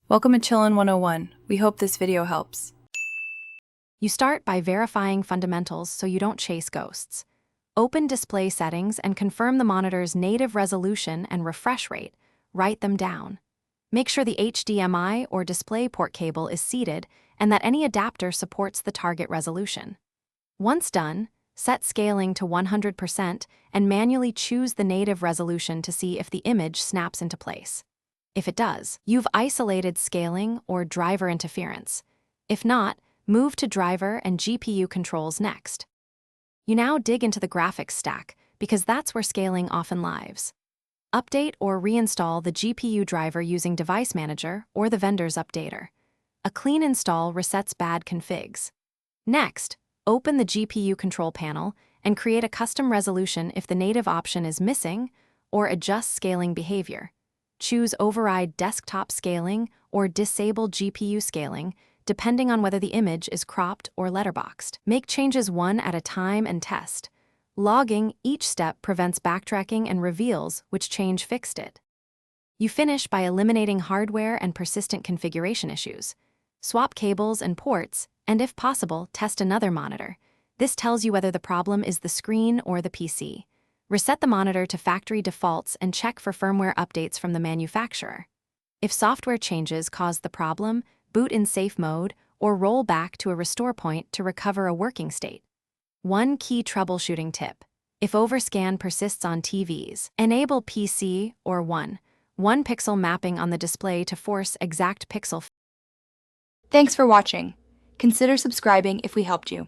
Welcome to Chillin' 101. We hope this video helps. You start by verifying fundamentals so you don't chase ghosts. Open display settings and confirm the monitor's native resolution and refresh rate. Write them down. Make sure the HDMI or DisplayPort cable is seated and that any adapter supports the target resolution. Once done, set scaling to 100% and manually choose the native resolution to see if the image snaps into place. If it does, you've isolated scaling or driver interference. If not, move to driver and GPU controls next. You now dig into the graphics stack because that's where scaling often lives. Update or reinstall the GPU driver using Device Manager or the vendor's updater. A clean install resets bad configs. Next, open the GPU control panel and create a custom resolution if the native option is missing or adjust scaling behavior. Choose Override Desktop Scaling or Disable GPU Scaling, depending on whether the image is cropped or letterboxed. Make changes one at a time and test. Logging each step prevents backtracking and reveals which change fixed it. You finish by eliminating hardware and persistent configuration issues. Swap cables and ports, and if possible, test another monitor. This tells you whether the problem is the screen or the PC. Reset the monitor to factory defaults and check for firmware updates from the manufacturer. If software changes cause the problem, boot in safe mode or roll back to a restore point to recover a working state. One key troubleshooting tip: if overscan persists on TVs, enable PC or 1 pixel mapping on the display to force exact pixel. Thanks for watching. Consider subscribing if we helped you.